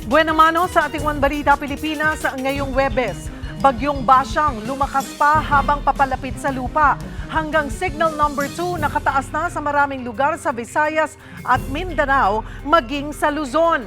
Buena mano sa ating One Balita Pilipinas ngayong Webes. Bagyong Basyang lumakas pa habang papalapit sa lupa. Hanggang signal number 2 nakataas na sa maraming lugar sa Visayas at Mindanao, maging sa Luzon.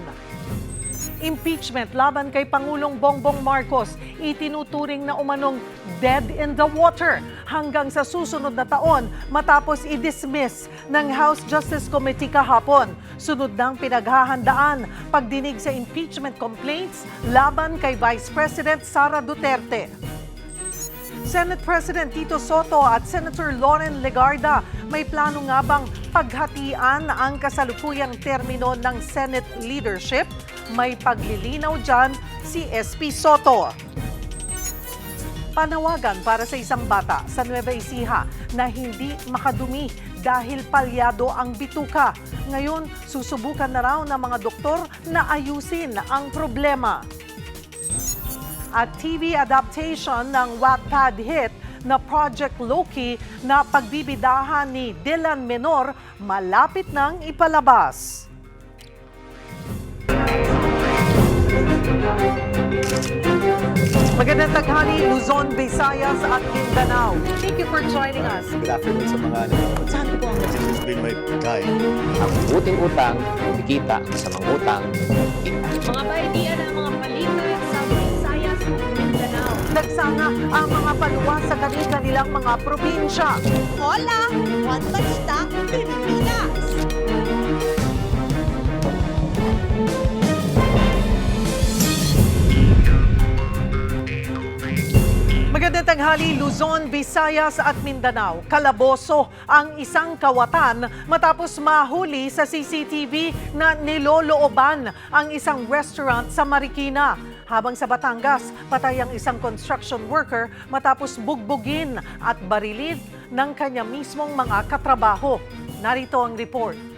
Impeachment laban kay Pangulong Bongbong Marcos, itinuturing na umanong dead in the water hanggang sa susunod na taon matapos i-dismiss ng House Justice Committee kahapon. Sunod ng pinaghahandaan pagdinig sa impeachment complaints laban kay Vice President Sara Duterte. Senate President Tito Soto at Senator Loren Legarda may plano nga bang paghatian ang kasalukuyang termino ng Senate leadership? May paglilinaw dyan si SP Soto. Panawagan para sa isang bata sa Nueva Ecija na hindi makadumi dahil palyado ang bituka. Ngayon, susubukan na raw ng mga doktor na ayusin ang problema. At TV adaptation ng Wattpad hit na Project Loki na pagbibidahan ni Dylan Menor malapit nang ipalabas. Magandang taghali, Luzon, Visayas at Mindanao. Thank you for joining us. Good afternoon sa mga nanonood. Saan po ang This has been my guide. Ang buting utang, kumikita sa mga utang. mga baitian ng mga palitan sa Visayas at Mindanao? Nagsanga ang mga paluwa sa kanilang mga probinsya. Hola! One Balita, Pilipinas! Magandang tanghali, Luzon, Visayas at Mindanao. Kalaboso ang isang kawatan matapos mahuli sa CCTV na nilolooban ang isang restaurant sa Marikina. Habang sa Batangas, patay ang isang construction worker matapos bugbugin at barilin ng kanya mismong mga katrabaho. Narito ang report.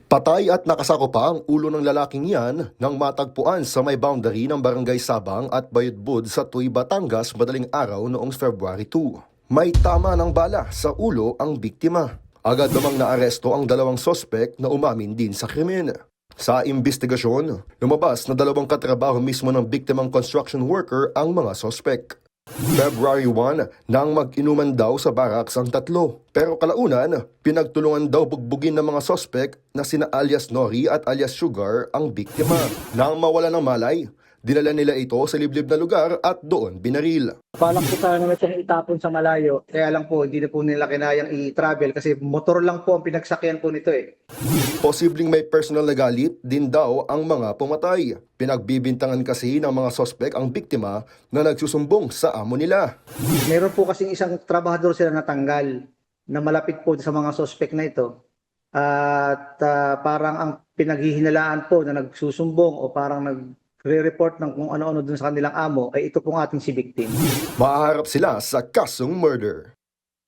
Patay at nakasako pa ang ulo ng lalaking yan nang matagpuan sa may boundary ng Barangay Sabang at Bayudbud sa Tuy, Batangas madaling araw noong February 2. May tama ng bala sa ulo ang biktima. Agad namang naaresto ang dalawang sospek na umamin din sa krimen. Sa investigasyon, lumabas na dalawang katrabaho mismo ng biktimang construction worker ang mga sospek. February 1 nang mag-inuman daw sa barracks ang tatlo. Pero kalaunan, pinagtulungan daw bugbugin ng mga sospek na sina alias Nori at alias Sugar ang biktima. Nang mawala ng malay, dinala nila ito sa liblib na lugar at doon binaril. Balak po sana naman itong itapon sa malayo. Kaya lang po, hindi na po nila kinayang i-travel kasi motor lang po ang pinagsakyan po nito eh. Posibleng may personal na galit din daw ang mga pumatay. Pinagbibintangan kasi ng mga sospek ang biktima na nagsusumbong sa amo nila. Meron po kasing isang trabahador sila natanggal na malapit po sa mga sospek na ito. At parang ang pinaghihinalaan po na nagsusumbong o parang nagre-report ng kung ano-ano dun sa kanilang amo ay ito pong ating si victim. Maaharap sila sa kasong murder.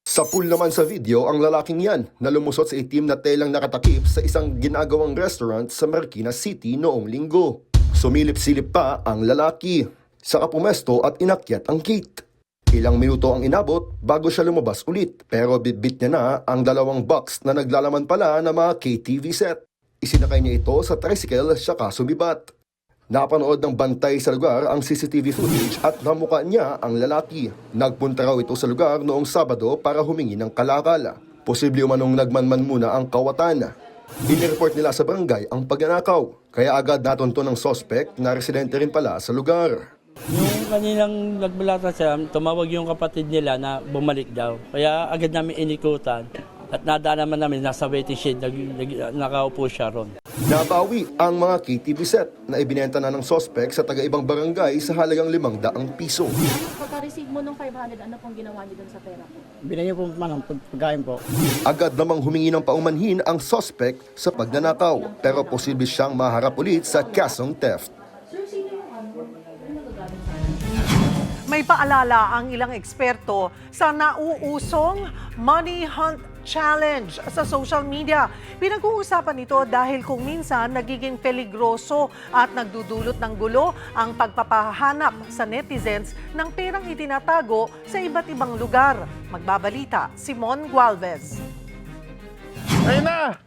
Sa pool naman sa video ang lalaking yan na lumusot sa itim na telang nakatakip sa isang ginagawang restaurant sa Marikina City noong linggo. Sumilip-silip pa ang lalaki. Saka pumesto at inakyat ang gate. Ilang minuto ang inabot bago siya lumabas ulit pero bitbit niya na ang dalawang box na naglalaman pala ng mga KTV set. Isinakay niya ito sa tricycle saka sumibat. Napanood ng bantay sa lugar ang CCTV footage at namukha niya ang lalaki. Nagpunta raw ito sa lugar noong Sabado para humingi ng kalakal. Posible umanong nagmanman muna ang kawatan. Inireport nila sa barangay ang pagnanakaw. Kaya agad natunto ng sospek na residente rin pala sa lugar. Yung kaninang nagbalata siya, tumawag yung kapatid nila na bumalik daw. Kaya agad namin inikutan. At nadaan naman namin, nasa waiting shed, nakaupo siya ron. Nabawi ang mga KTV set na ibinenta na ng sospek sa taga-ibang barangay sa halagang 500 piso. Pagka-receive mo nung 500, ano pong ginawa niyo dun sa pera po? Binigyan po man ang pagkain po. Agad namang humingi ng paumanhin ang sospek sa pagnanakaw pero posible siyang maharap ulit sa kasong theft. May paalala ang ilang eksperto sa nauusong Money Hunt Challenge sa social media. Pinag-uusapan ito dahil kung minsan nagiging peligroso at nagdudulot ng gulo ang pagpapahanap sa netizens ng perang itinatago sa iba't ibang lugar. Magbabalita, Simon Gualvez. Ayun na!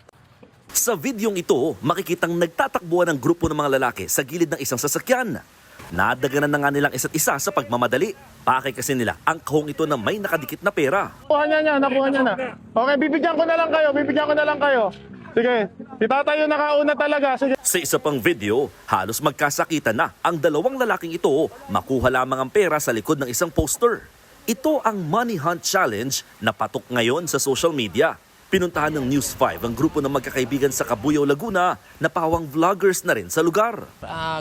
Sa videong ito, makikitang nagtatakbuhan ng grupo ng mga lalaki sa gilid ng isang sasakyan. Nadaganan na nga nilang isa't isa sa pagmamadali. Pakay kasi nila ang kahong ito na may nakadikit na pera. Nakuha niya na. Okay, bibigyan ko na lang kayo. Sige, si tatay yung nakauna talaga. Sige. Sa isa pang video, halos magkasakitan na ang dalawang lalaking ito. Makuha lamang ang pera sa likod ng isang poster. Ito ang Money Hunt Challenge na patok ngayon sa social media. Pinuntahan ng News 5 ang grupo ng magkakaibigan sa Cabuyao, Laguna na pawang vloggers na rin sa lugar.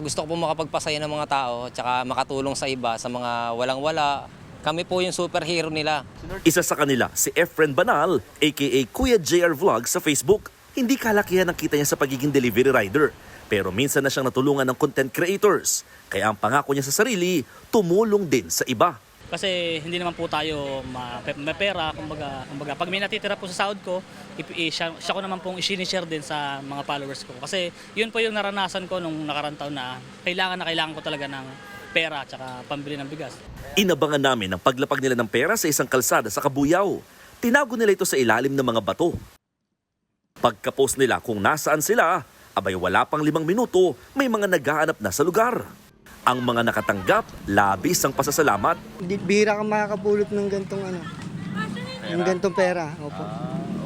Gusto ko po makapagpasaya ng mga tao at makatulong sa iba, sa mga walang-wala. Kami po yung superhero nila. Isa sa kanila, si Efren Banal, aka Kuya JR Vlog sa Facebook. Hindi kalakihan ang kita niya sa pagiging delivery rider. Pero minsan na siyang natulungan ng content creators. Kaya ang pangako niya sa sarili, tumulong din sa iba. Kasi hindi naman po tayo may pera, kumbaga pag may natitira po sa sahod ko, siya ko naman pong i-share din sa mga followers ko. Kasi yun po yung naranasan ko nung nakarang taon na kailangan ko talaga ng pera at saka pambili ng bigas. Inabangan namin ang paglapag nila ng pera sa isang kalsada sa Cabuyao. Tinago nila ito sa ilalim ng mga bato. Pagka-post nila kung nasaan sila, abay wala pang 5 minuto, may mga naghahanap na sa lugar. Ang mga nakatanggap, labis ang pasasalamat. Bira kang makakapulot ng gantong pera. Opo.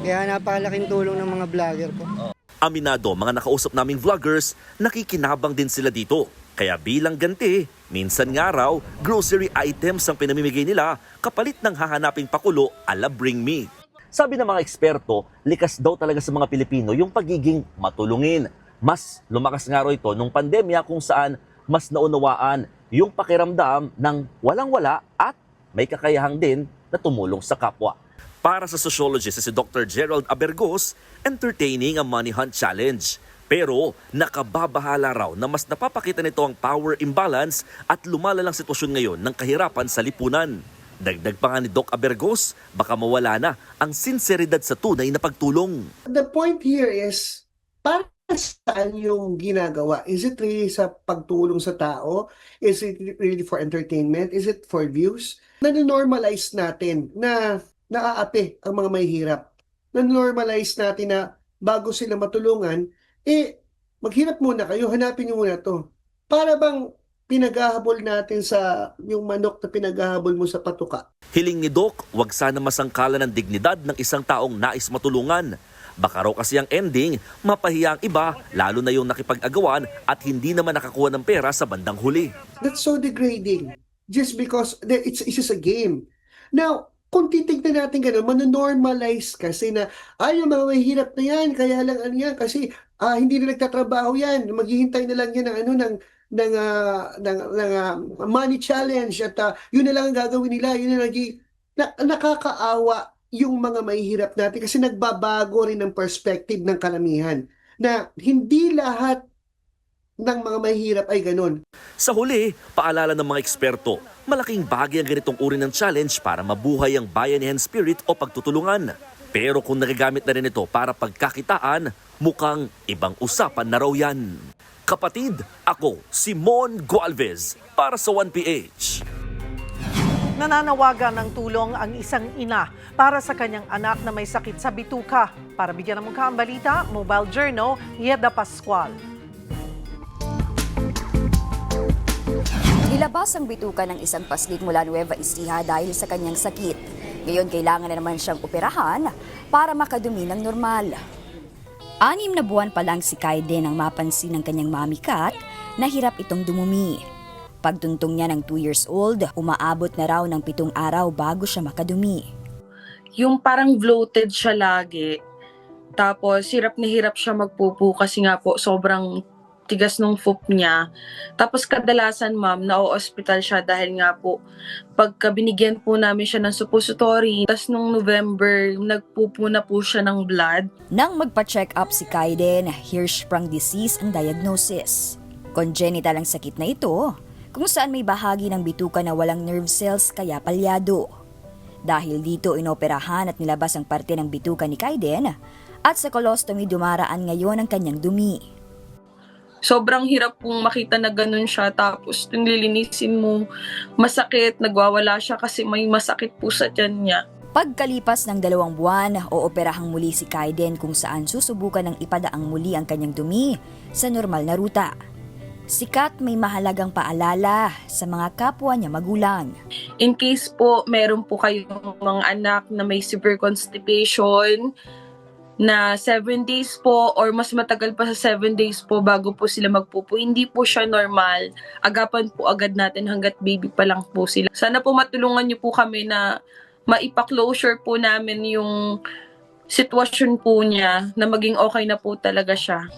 Kaya napakalaking tulong ng mga vlogger po. Aminado, mga nakausap naming vloggers, nakikinabang din sila dito. Kaya bilang ganti, minsan nga raw, grocery items ang pinamimigay nila kapalit ng hahanaping pakulo ala Bring Me. Sabi ng mga eksperto, likas daw talaga sa mga Pilipino yung pagiging matulungin. Mas lumakas nga raw ito nung pandemya kung saan mas naunawaan yung pakiramdam ng walang-wala at may kakayahang din na tumulong sa kapwa. Para sa sociologist si Dr. Gerald Abergos, entertaining ang Money Hunt Challenge. Pero nakababahala raw na mas napapakita nito ang power imbalance at lumalalang sitwasyon ngayon ng kahirapan sa lipunan. Dagdag pa nga ni Doc Abergos, baka mawala na ang sinseridad sa tunay na pagtulong. The point here is, para saan yung ginagawa? Is it really sa pagtulong sa tao? Is it really for entertainment? Is it for views? Nanonormalize natin na naaapi ang mga mahihirap. Nanonormalize natin na bago sila matulungan, maghirap muna kayo, hanapin nyo muna to. Para bang pinaghahabol natin sa yung manok na pinaghahabol mo sa patuka. Hiling ni Doc, wag sana masangkalan ng dignidad ng isang taong nais matulungan. Baka raw kasi ang ending, mapahiya ang iba, lalo na yung nakipag-agawan at hindi naman nakakuha ng pera sa bandang huli. That's so degrading. Just because it's just a game. Now, kung titignan natin gano'n, manonormalize kasi na, yung mga mahihirap na yan, kaya lang ano yan, kasi hindi na nagtatrabaho yan, maghihintay na lang yan ng money challenge at yun na lang ang gagawin nila, yun na nakakaawa yung mga mahihirap natin kasi nagbabago rin ng perspective ng karamihan na hindi lahat ng mga mahihirap ay ganun. Sa huli, paalala ng mga eksperto, malaking bagay ang ganitong uri ng challenge para mabuhay ang bayanihan spirit o pagtutulungan. Pero kung nagagamit na rin ito para pagkakitaan, mukhang ibang usapan na raw yan. Kapatid, ako si Mon Gualvez para sa 1PH. Nananawagan ng tulong ang isang ina para sa kanyang anak na may sakit sa bituka. Para bigyan ng mukha ang balita, Mobile Journal, Yeda Pascual. Nilabas ang bituka ng isang paslit mula Nueva Ecija dahil sa kanyang sakit. Ngayon kailangan na naman siyang operahan para makadumi ng normal. 6 na buwan pa lang si Kaide nang mapansin ng kanyang mami Kat na hirap itong dumumi. Pagtuntong niya ng 2 years old, umaabot na raw ng 7 araw bago siya makadumi. Yung parang bloated siya lagi. Tapos hirap na hirap siya magpupo kasi nga po sobrang tigas ng poop niya. Tapos kadalasan ma'am, na-hospital siya dahil nga po pagka binigyan po namin siya ng suppository. Tapos nung November, nagpupo na po siya ng blood. Nang magpa-check up si Kaiden, Hirschsprung disease ang diagnosis. Congenital ang sakit na ito, kung saan may bahagi ng bituka na walang nerve cells kaya palyado. Dahil dito inoperahan at nilabas ang parte ng bituka ni Kaiden at sa colostomy dumaraan ngayon ang kanyang dumi. Sobrang hirap pong makita na ganun siya tapos nililinisin mo, masakit, nagwawala siya kasi may masakit po sa tiyan niya. Pagkalipas ng 2 buwan, ooperahang muli si Kaiden kung saan susubukan ng ipadaang muli ang kanyang dumi sa normal na ruta. Si Kat may mahalagang paalala sa mga kapwa niya magulang. In case po meron po kayong mga anak na may severe constipation, na 7 days po or mas matagal pa sa 7 days po bago po sila magpupo, hindi po siya normal. Agapan po agad natin hanggat baby pa lang po sila. Sana po matulungan niyo po kami na maipa-closure po namin yung sitwasyon po niya na maging okay na po talaga siya.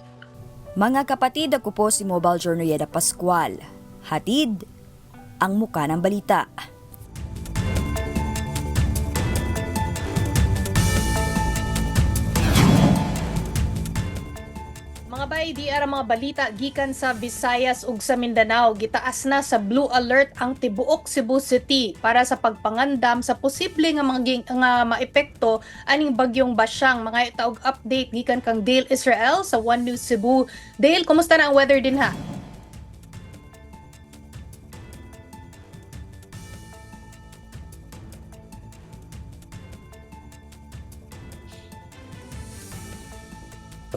Mga kapatid, ako po si Mobile Journeyeda Pascual. Hatid ang muka ng balita. Mga bay, di ara mga balita gikan sa Visayas ug sa Mindanao, gitaas na sa blue alert ang tibuok Cebu City para sa pagpangandam sa posible nga mga maepekto aning bagyong Basyang. Mga taog update gikan kang Dale Israel sa One News Cebu. Dale, kumusta na ang weather din ha?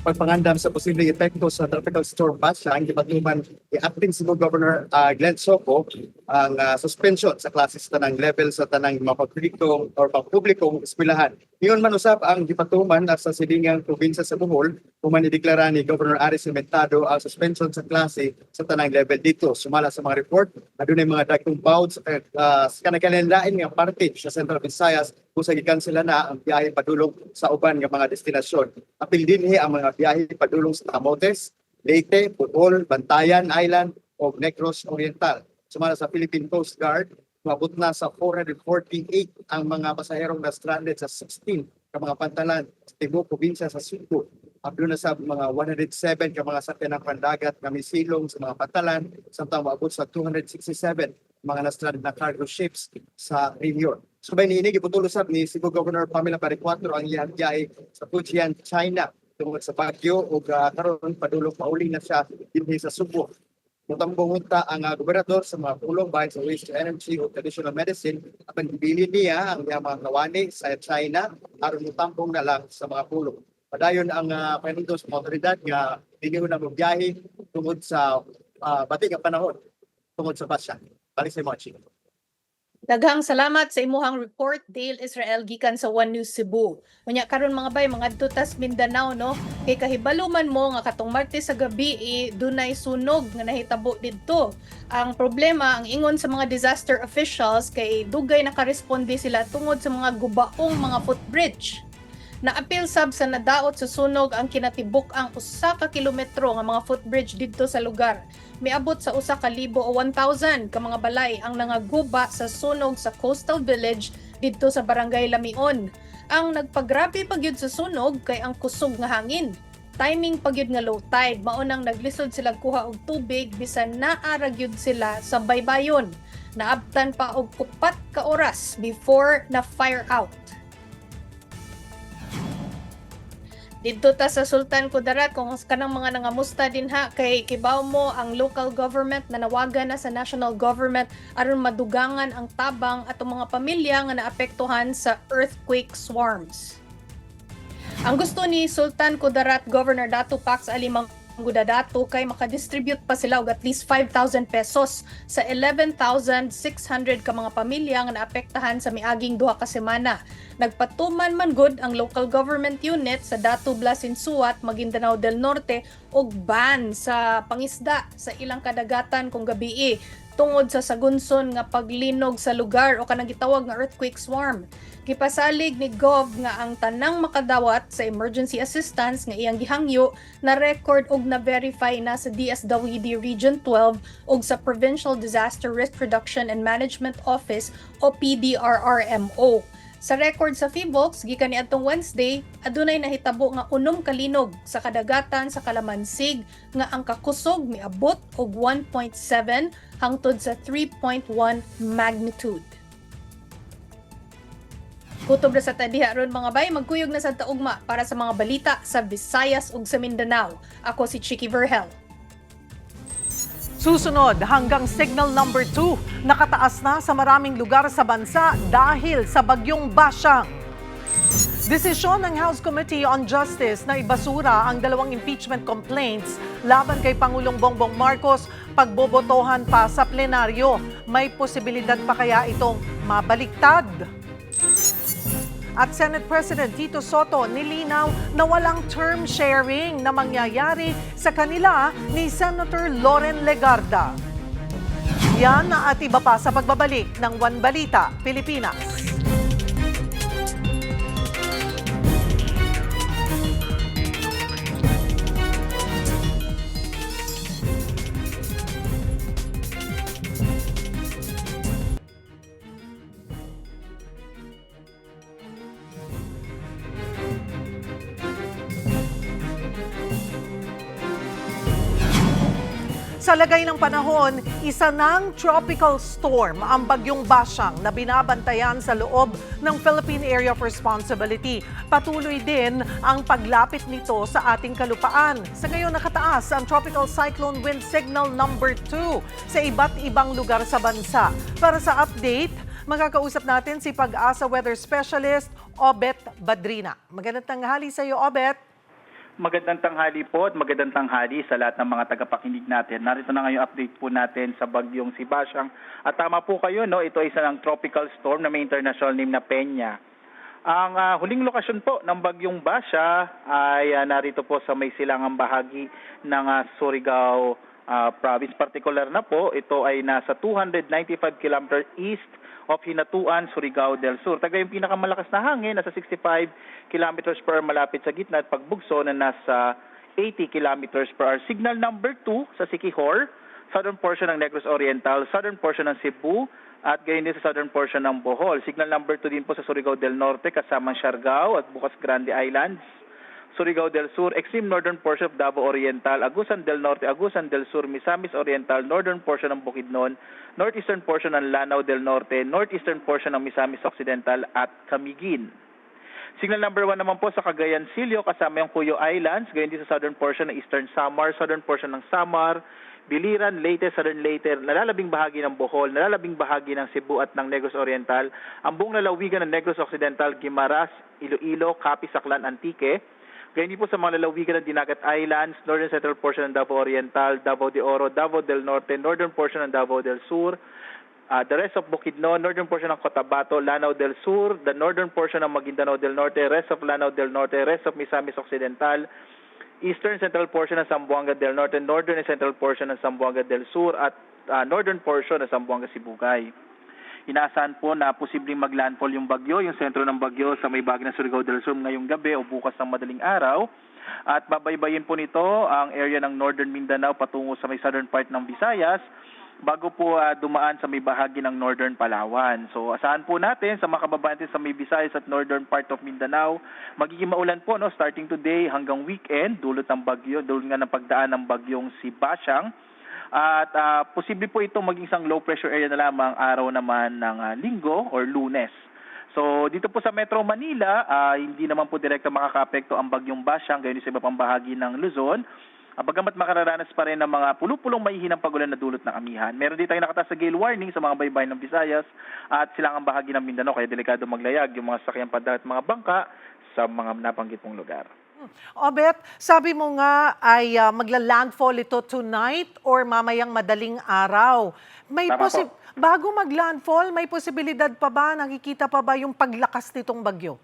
Pagpangandam sa posibleng epekto sa Tropical Storm Basyang, gipatuman ni Acting Cebu Governor Glenn Soco ang suspension sa klase sa tanang level sa tanang mapapublikong or mapublikong eskwelahan. Ngayon man usab ang gipatuman sa silingang probinsya sa Bohol, human ideklara ni Governor Aris Cimentado ang suspension sa klase sa tanang level dito. Sumala sa mga report, adunay mga dagkong bouts sa kanagalanlain nga parte sa Central Visayas kung sa gikansela na ang biyahe padulong sa uban nga mga destinasyon. Apil dinhi ang mga biyahe padulong sa Camotes, Leyte, Bohol, Bantayan Island o Negros Oriental. Sumala sa Philippine Coast Guard, mabot na sa 448 ang mga pasaherong na stranded sa 16 ka mga pantalan sa Tibuok Probinsya sa Cebu. Abdo na sa mga 107 ka mga sakyan ng pandagat na misilong sa mga pantalan, samtang maabot sa 267 mga na-stranded na cargo ships sa Réunion. Subay niini giputulusab ni Cebu Governor Pamela Paricuatro ang iyang biyahe sa Fujian, China tungod sa bagyo ug karon padulong pauli na siya dinhi sa Cebu. Mutambong unta ang gobernador sa mga pulong bahin sa waste to energy o traditional medicine apan gibilin niya ang iyang mga kawani sa China aron mutambong na lang sa mga pulong. Padayon ang panundo sa mga otoridad nga dili na magbiyahe tungod sa batik nga panahon tungod sa basya. Balik sa mga chika. Daghang salamat sa imuhang report, Dale Israel gikan sa One News Cebu. Unya karon mga bay, mga dutas Mindanao no, kay kahibaluman mo nga katong Martes sa gabi dunay sunog nga nahitabo didto. Ang problema, ang ingon sa mga disaster officials kay dugay nakaresponde sila tungod sa mga gubaong mga footbridge. Naapil sab sa nadaot sa sunog ang kinatibuk ang 1 ka kilometro nga mga footbridge didto sa lugar. Miabot sa 1,000 o 1,000 ka mga balay ang nangaguba sa sunog sa coastal village didto sa barangay Lamion. Ang nagpagrabe pagyud sa sunog kay ang kusog nga hangin. Timing pagyud nga low tide, mao nang naglisod sila kuha og tubig bisan naara gyud sila sa baybayon. Naabtan pa og 4 ka oras before na fire out. Dito ta sa Sultan Kudarat, kung kanang mga nangamusta din ha, kay kibaw mo ang local government na nawagan na sa national government aron madugangan ang tabang at mga pamilya nga naapektuhan sa earthquake swarms. Ang gusto ni Sultan Kudarat Governor Dato Pax Alimang Gudadato kay makadistribute pa sila og at least 5,000 pesos sa 11,600 ka mga pamilya nga naapektahan sa miaging 2 ka semana. Nagpatuman man gud ang local government unit sa Dato Blasinsuat, Maguindanao del Norte og ban sa pangisda sa ilang kadagatan kung gabii tungod sa sagunson nga paglinog sa lugar o kanang gitawag nga earthquake swarm. Gipasalig ni Gov nga ang tanang makadawat sa emergency assistance nga iyang gihangyo na record og na verify na sa DSWD Region 12 ug sa Provincial Disaster Risk Reduction and Management Office o PDRRMO. Sa record sa PHIVOLCS gikan niadtong Wednesday, adunay nahitabo nga 6 kalinog sa kadagatan sa Kalamansig nga ang kakusog miabot og 1.7 hangtod sa 3.1 magnitude. Kutob na sa tadiha ron mga bay, magkuyog na sa taugma para sa mga balita sa Visayas ug sa Mindanao. Ako si Chiki Verhel. Susunod, hanggang signal number 2, nakataas na sa maraming lugar sa bansa dahil sa bagyong Basyang. Desisyon ng House Committee on Justice na ibasura ang 2 impeachment complaints laban kay Pangulong Bongbong Marcos pagbobotohan pa sa plenaryo. May posibilidad pa kaya itong mabaliktad? At Senate President Tito Soto nilinaw na walang term sharing na mangyayari sa kanila ni Senator Loren Legarda. Yan at iba pa sa pagbabalik ng One Balita, Pilipinas. Sa lagay ng panahon, isa ng tropical storm ang bagyong Basyang na binabantayan sa loob ng Philippine Area of Responsibility. Patuloy din ang paglapit nito sa ating kalupaan. Sa ngayon nakataas ang Tropical Cyclone Wind Signal number 2 sa iba't ibang lugar sa bansa. Para sa update, makakausap natin si Pag-asa Weather Specialist Obet Badrina. Magandang tanghali sa iyo, Obet. Magandang tanghali po at magandang tanghali sa lahat ng mga tagapakinig natin. Narito na ngayon update po natin sa bagyong si Basyang. At tama po kayo, no? Ito ay isa ng tropical storm na may international name na Peña. Ang huling lokasyon po ng bagyong Basya ay narito po sa may silangang bahagi ng Surigao province. Particular na po, ito ay nasa 295 km east of Hinatuan, Surigao del Sur. Taga yung pinakamalakas na hangin, nasa 65 km per hour malapit sa gitna at pagbugso na nasa 80 km per hour. Signal number 2 sa Siquijor, southern portion ng Negros Oriental, southern portion ng Cebu, at gayon din sa southern portion ng Bohol. Signal number 2 din po sa Surigao del Norte, kasamang Siargao at Bukas Grande Islands. Surigao del Sur, extreme northern portion of Davao Oriental, Agusan del Norte, Agusan del Sur, Misamis Oriental, northern portion ng Bukidnon, northeastern portion ng Lanao del Norte, northeastern portion ng Misamis Occidental at Camiguin. Signal number 1 naman po sa Cagayan Silio, kasama yung Cuyo Islands, gayon din sa southern portion ng Eastern Samar, southern portion ng Samar, Biliran, Leyte, Southern Leyte, nalalabing bahagi ng Bohol, nalalabing bahagi ng Cebu at ng Negros Oriental, ang buong lalawigan ng Negros Occidental, Guimaras, Iloilo, Capiz, Aklan, Antique. Gayon din po sa mga lalawigan ng Dinagat Islands, northern central portion ng Davao Oriental, Davao de Oro, Davao del Norte, northern portion ng Davao del Sur, the rest of Bukidnon, northern portion ng Cotabato, Lanao del Sur, the northern portion ng Maguindanao del Norte, rest of Lanao del Norte, rest of Misamis Occidental, eastern central portion ng Zamboanga del Norte, northern and central portion ng Zamboanga del Sur, at northern portion ng Zamboanga Sibugay. Inaasahan po na posibleng maglandfall yung bagyo, yung sentro ng bagyo sa may bahagi ng Surigao del Sur ngayong gabi o bukas ng madaling araw. At babaybayin po nito ang area ng northern Mindanao patungo sa may southern part ng Visayas bago po dumaan sa may bahagi ng northern Palawan. So asahan po natin sa mga kababayan natin sa may Visayas at northern part of Mindanao, magiging maulan po, no, starting today hanggang weekend, dulot ng bagyo, dulot nga ng pagdaan ng bagyong si Basyang. At posible po ito maging isang low pressure area na lamang araw naman ng Linggo or Lunes. So dito po sa Metro Manila, hindi naman po direkta makakaapekto ang bagyong Basyang, gayon sa iba pang bahagi ng Luzon. Bagamat makararanas pa rin ng mga pulupulong mahihinang pagulan na dulot ng amihan. Meron dito tayong nakataas sa gale warning sa mga baybayin ng Visayas at silangang bahagi ng Mindanao, kaya delikado maglayag yung mga sakyan padala at mga bangka sa mga nabanggit mong lugar. Obet, sabi mo nga ay magla-landfall ito tonight or mamayang madaling araw. Bago mag-landfall, may posibilidad pa ba, nakikita pa ba yung paglakas nitong bagyo?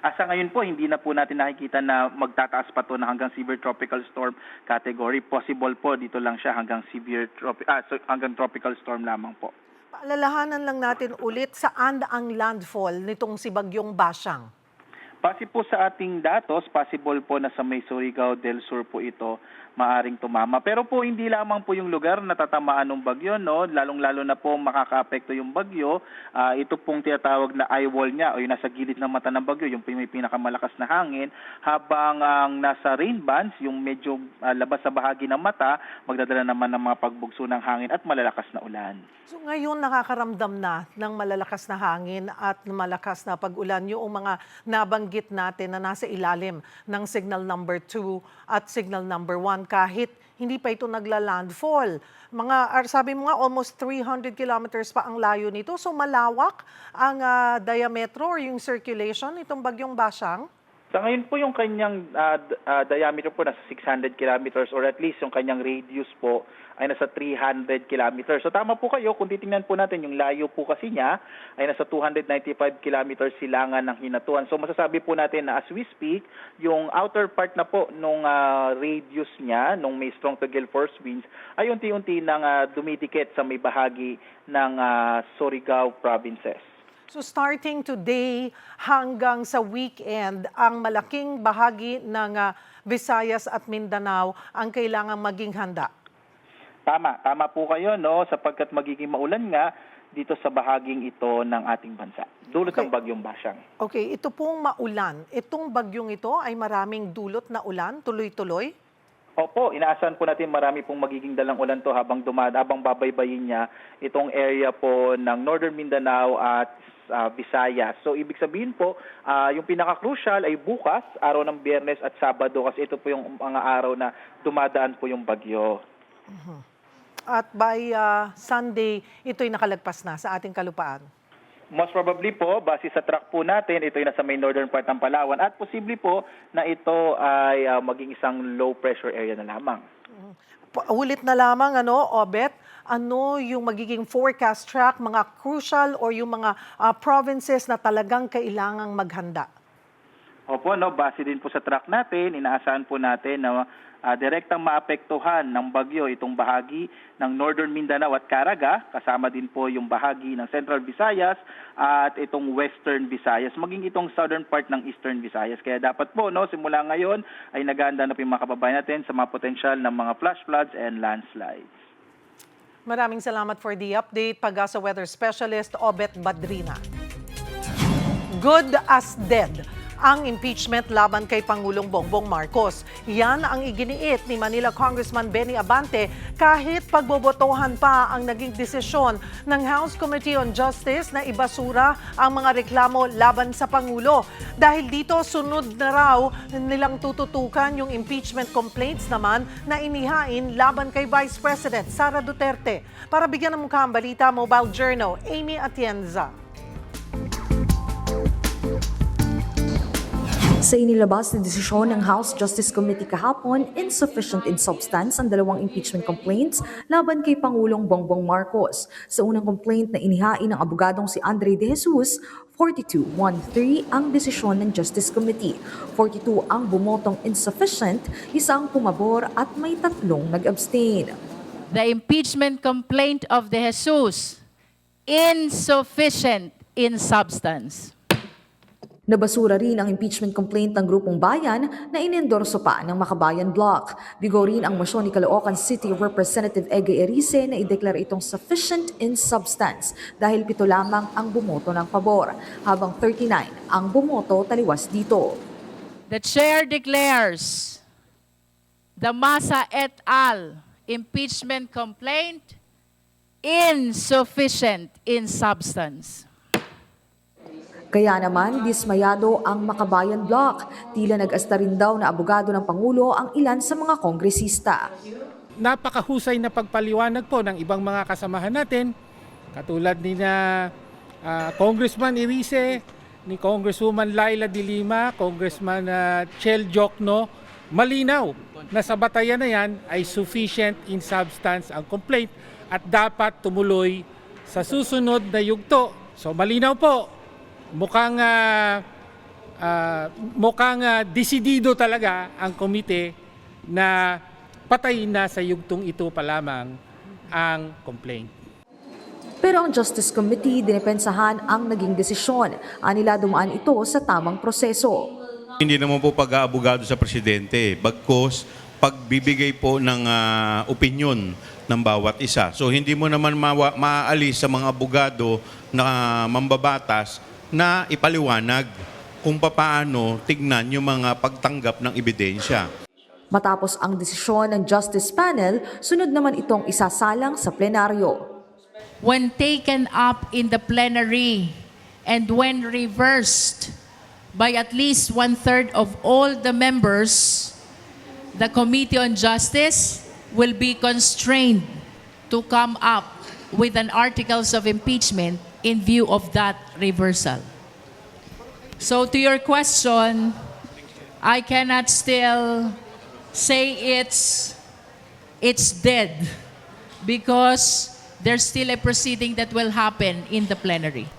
Sa ngayon po, hindi na po natin nakikita na magtataas pa to na hanggang severe tropical storm category. Possible po, dito lang siya hanggang hanggang tropical storm lamang po. Paalalahanan lang natin ulit saan ang landfall nitong si bagyong Basyang. Base po sa ating datos, possible po na sa may Surigao del Sur po ito maaring tumama. Pero po hindi lamang po yung lugar na tatamaan ng bagyo, no? Lalong-lalo na po makakaapekto yung bagyo. Ito pong tinatawag na eye wall niya o yung nasa gilid ng mata ng bagyo, yung may pinakamalakas na hangin, habang ang nasa rain bands, yung medyo labas sa bahagi ng mata, magdadala naman ng mga pagbugso ng hangin at malalakas na ulan. So ngayon nakakaramdam na ng malalakas na hangin at malakas na pag-ulan yung mga nabanggit nabanggit natin na nasa ilalim ng signal number 2 at signal number 1 kahit hindi pa ito nagla-landfall. Sabi mo nga, almost 300 kilometers pa ang layo nito. So malawak ang diametro or yung circulation itong bagyong Bashang? Sa ngayon po yung kanyang diameter po nasa 600 kilometers or at least yung kanyang radius po ay nasa 300 kilometers. So tama po kayo, kung titingnan po natin yung layo po kasi niya ay nasa 295 kilometers silangan ng hinatuan. So masasabi po natin na as we speak, yung outer part na po nung radius niya, nung may strong to gale force winds, ay unti-unti nang dumidikit sa may bahagi ng Surigao provinces. So starting today hanggang sa weekend, ang malaking bahagi ng Visayas at Mindanao ang kailangang maging handa. Tama po kayo, no, sapagkat magiging maulan nga dito sa bahaging ito ng ating bansa. Dulot ng bagyong Bashang. Okay, ito pong maulan. Itong bagyong ito ay maraming dulot na ulan, tuloy-tuloy? Opo, inaasahan po natin marami pong magiging dalang ulan to habang babaybayin niya itong area po ng Northern Mindanao at Visayas. So ibig sabihin po, yung pinaka-crucial ay bukas, araw ng Biyernes at Sabado kasi ito po yung mga araw na dumadaan po yung bagyo. At by Sunday, ito'y nakalagpas na sa ating kalupaan. Most probably po, base sa track po natin, ito yung nasa may northern part ng Palawan at posible po na ito ay maging isang low pressure area na lamang. Ulit na lamang, Obet, ano yung magiging forecast track, mga crucial or yung mga provinces na talagang kailangang maghanda? Opo, base din po sa track natin, inaasahan po natin na direktang maapektuhan ng bagyo itong bahagi ng Northern Mindanao at Caraga, kasama din po yung bahagi ng Central Visayas at itong Western Visayas, maging itong southern part ng Eastern Visayas. Kaya dapat po, simula ngayon ay nag-aanda na po yung mga kababayan natin sa mga potensyal ng mga flash floods and landslides. Maraming salamat for the update, Pag-asa Weather Specialist Obet Badrina. Good as dead ang impeachment laban kay Pangulong Bongbong Marcos. Yan ang iginiit ni Manila Congressman Benny Abante kahit pagbobotohan pa ang naging desisyon ng House Committee on Justice na ibasura ang mga reklamo laban sa Pangulo. Dahil dito, sunod na raw nilang tututukan yung impeachment complaints naman na inihain laban kay Vice President Sara Duterte. Para bigyan ng mukha ang balita, Mobile Journal, Amy Atienza. Sa inilabas na desisyon ng House Justice Committee kahapon, insufficient in substance ang dalawang impeachment complaints laban kay Pangulong Bongbong Marcos. Sa unang complaint na inihain ng abogadong si Andre De Jesus, 42-1-3 ang desisyon ng Justice Committee. 42 ang bumotong insufficient, isang pumabor at may 3 nag-abstain. The impeachment complaint of De Jesus, insufficient in substance. Nabasura rin ang impeachment complaint ng Grupong Bayan na inendorso pa ng Makabayan Bloc. Bigo rin ang motion ni Caloocan City Representative Ege Erice na ideklara itong sufficient in substance dahil 7 lamang ang bumoto ng pabor, habang 39 ang bumoto taliwas dito. The chair declares the Masa et al. Impeachment complaint insufficient in substance. Kaya naman, dismayado ang Makabayan Bloc. Tila nag-asta rin daw na abogado ng Pangulo ang ilan sa mga kongresista. Napakahusay na pagpaliwanag po ng ibang mga kasamahan natin, katulad ni Congressman Erice, ni Congresswoman Laila de Lima, Congressman Chel Jokno. Malinaw na sa batayan na yan ay sufficient in substance ang complaint at dapat tumuloy sa susunod na yugto. So malinaw po. Mukhang desidido talaga ang komite na patayin na sa yugtong ito pa lamang ang complaint. Pero ang Justice Committee dinepensahan ang naging desisyon. Anila dumaan ito sa tamang proseso. Hindi naman po pag-aabogado sa presidente, bagkus pagbibigay po ng opinyon ng bawat isa. So hindi mo naman maaalis sa mga abogado na mambabatas na ipaliwanag kung paano tignan yung mga pagtanggap ng ebidensya. Matapos ang desisyon ng Justice Panel, sunod naman itong isasalang sa plenaryo. When taken up in the plenary and when reversed, by at least 1/3 of all the members, the Committee on Justice will be constrained to come up with an articles of impeachment in view of that reversal. So to your question, I cannot still say it's dead because there's still a proceeding that will happen in the plenary.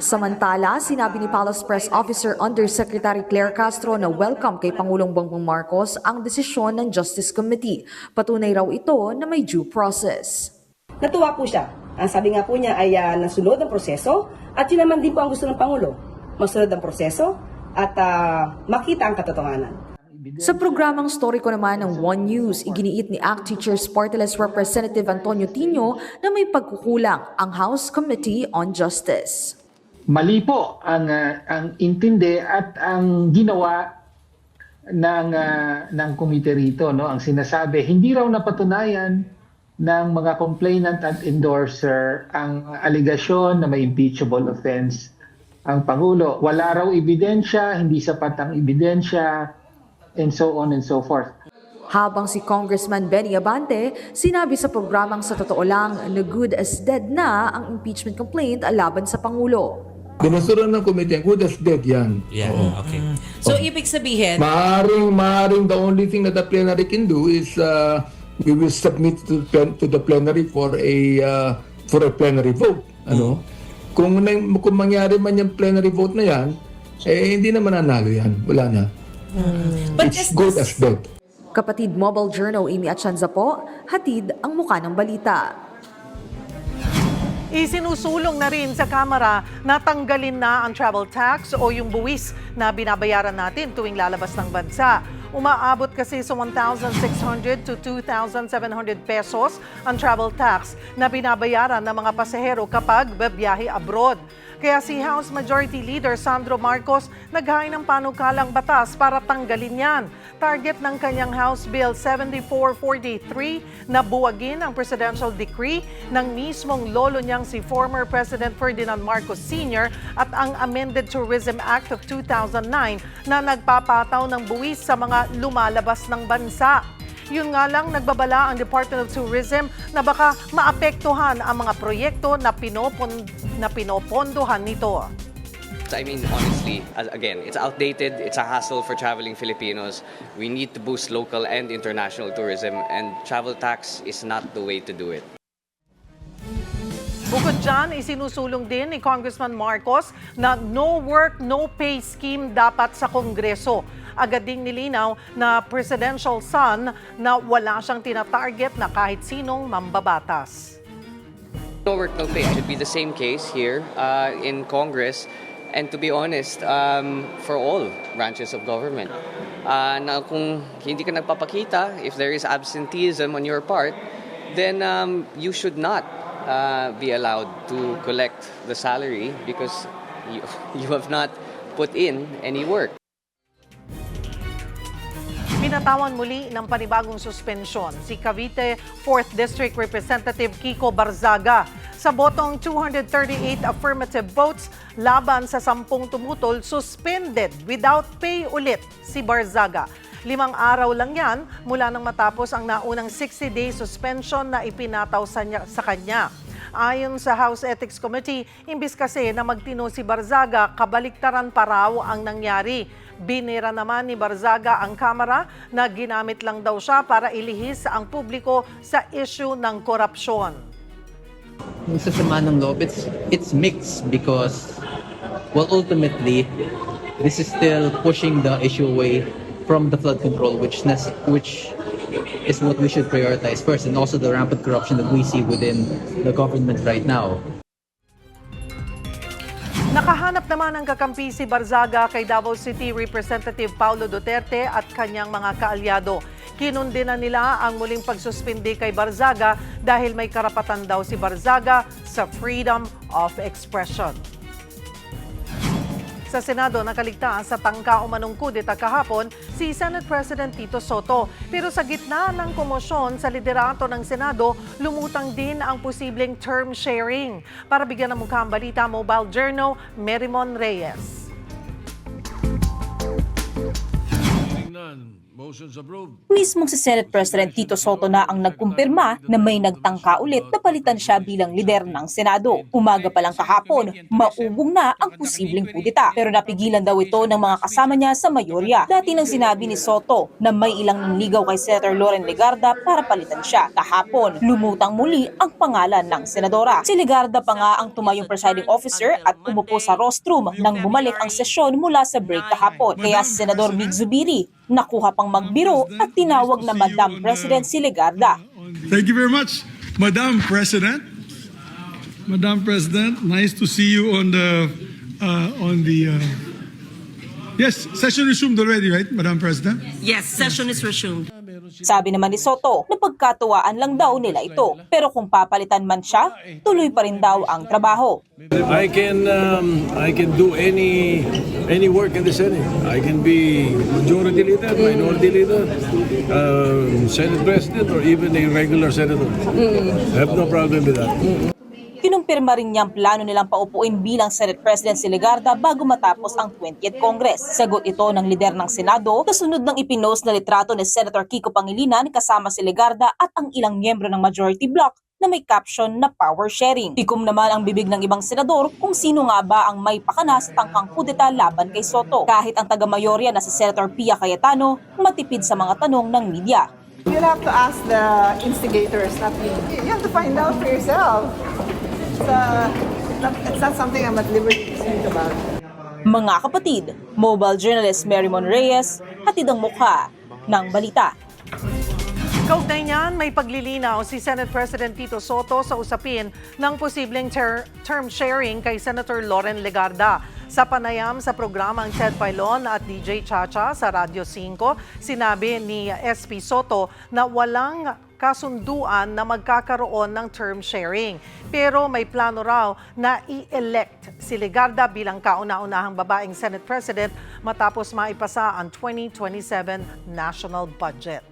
Samantala, sinabi ni Palace Press Officer Undersecretary Claire Castro na welcome kay Pangulong Bongbong Marcos ang desisyon ng Justice Committee. Patunay raw ito na may due process. Natuwa po siya. Ang sabi nga po niya ay nasunod ang proseso at yun naman din po ang gusto ng Pangulo. Masunod ang proseso at makita ang katotohanan. Sa programang Story Ko naman ng One News, iginiit ni ACT Teachers Party List Representative Antonio Tino na may pagkukulang ang House Committee on Justice. Mali po ang intindi at ang ginawa ng komite rito, no? Ang sinasabi, hindi raw napatunayan ng mga complainant at endorser ang aligasyon na may impeachable offense ang Pangulo. Wala raw ebidensya, hindi sapat ang ebidensya, and so on and so forth. Habang si Congressman Benny Abante, sinabi sa programang Sa Totoo Lang na good as dead na ang impeachment complaint laban sa Pangulo. Demonstrasyon ng komite, good as dead yan. Yeah, okay. So, ibig sabihin, Maaring the only thing that the plenary can do is we will submit to the plenary for a plenary vote. Ano? Kung mangyari man yung plenary vote na yan, hindi naman nanalo yan. Wala na. But it's good as dead. Kapatid Mobile Journal Amy Atienza po, hatid ang muka ng balita. Isinusulong na rin sa Kamara na tanggalin na ang travel tax o yung buwis na binabayaran natin tuwing lalabas ng bansa. Umaabot kasi sa 1,600 to 2,700 pesos ang travel tax na binabayaran ng mga pasahero kapag babiyahe abroad. Kaya si House Majority Leader Sandro Marcos naghain ng panukalang batas para tanggalin yan. Target ng kanyang House Bill 7443 na buwagin ang presidential decree ng mismong lolo niyang si former President Ferdinand Marcos Sr. at ang Amended Tourism Act of 2009 na nagpapataw ng buwis sa mga lumalabas ng bansa. Yun nga lang, nagbabala ang Department of Tourism na baka maapektuhan ang mga proyekto na pinopondohan nito. I mean, honestly, again, it's outdated. It's a hassle for traveling Filipinos. We need to boost local and international tourism, and travel tax is not the way to do it. Bukod dyan, isinusulong din ni Congressman Marcos na no work, no pay scheme dapat sa Kongreso. Agad ding nilinaw na presidential son na wala siyang tinatarget na kahit sinong mambabatas. No work, no pay. It should be the same case here in Congress. And to be honest, for all branches of government, na kung hindi ka nagpapakita, if there is absenteeism on your part, then you should not be allowed to collect the salary because you have not put in any work. Pinatawan muli ng panibagong suspensyon si Cavite 4th District Representative Kiko Barzaga sa botong 238 affirmative votes laban sa 10 tumutol, suspended without pay ulit si Barzaga. 5 araw lang yan mula nang matapos ang naunang 60-day suspension na ipinataw sa kanya. Ayon sa House Ethics Committee, imbis kasi na magtino si Barzaga, kabaliktaran pa raw ang nangyari. Binira naman ni Barzaga ang Kamara na ginamit lang daw siya para ilihis ang publiko sa issue ng korupsyon. Yung sa sama ng loob, it's mixed because, well, ultimately, this is still pushing the issue away from the flood control, which is what we should prioritize first, and also the rampant corruption that we see within the government right now. Nakahanap naman ng kakampi si Barzaga kay Davao City Representative Paulo Duterte at kanyang mga kaalyado. Kinundina nila ang muling pagsuspindi kay Barzaga dahil may karapatan daw si Barzaga sa freedom of expression. Sa Senado, nakaligtaan sa tangka umanong kudeta kahapon si Senate President Tito Soto. Pero sa gitna ng komosyon sa liderato ng Senado, lumutang din ang posibleng term sharing. Para bigyan ng mukha ang balita, Mobile Journal, Merimon Reyes. Mismong si Senate President Tito Soto na ang nagkumpirma na may nagtangka ulit na palitan siya bilang lider ng Senado. Umaga pa lang kahapon, maubong na ang posibleng kudeta. Pero napigilan daw ito ng mga kasama niya sa mayorya. Dati nang sinabi ni Soto na may ilang nanligaw kay Senator Loren Legarda para palitan siya. Kahapon, lumutang muli ang pangalan ng senadora. Si Legarda pa nga ang tumayong presiding officer at umupo sa rostrum nang bumalik ang sesyon mula sa break kahapon. Kaya si Senador Mig Zubiri nakuha pang magbiro at tinawag na Madam President si Legarda. Thank you very much, Madam President. Madam President, nice to see you on the yes, session resumed already, right, Madam President? Yes, session is resumed. Sabi naman ni Soto na pagkatuwaan lang daw nila ito. Pero kung papalitan man siya, tuloy pa rin daw ang trabaho. I can do any work in the Senate. I can be majority leader, minority leader, Senate President, or even a regular senator. I have no problem with that. Kinumpirma rin niyang plano nilang paupuin bilang Senate President si Legarda bago matapos ang 20th Congress. Sagot ito ng lider ng Senado kasunod ng ipinost na litrato ni Senator Kiko Pangilinan kasama si Legarda at ang ilang miyembro ng majority bloc na may caption na power sharing. Tikom naman ang bibig ng ibang senador kung sino nga ba ang may pakana sa tangkang kudeta laban kay Soto. Kahit ang taga-mayorya na si Senator Pia Cayetano matipid sa mga tanong ng media. You'll have to ask the instigators, not me. You have to find out for yourself. It's not something I'm at liberty to speak about. Mga kapatid, mobile journalist Marymon Reyes, hatid ang mukha ng balita. Kaugnay niyan, may paglilinaw si Senate President Tito Soto sa usapin ng posibleng term sharing kay Senator Loren Legarda. Sa panayam sa programang Ted Filon at DJ Chacha sa Radyo 5, sinabi ni SP Soto na walang kasunduan na magkakaroon ng term sharing. Pero may plano raw na i-elect si Legarda bilang kauna-unahang babaeng Senate President matapos maipasa ang 2027 national budget.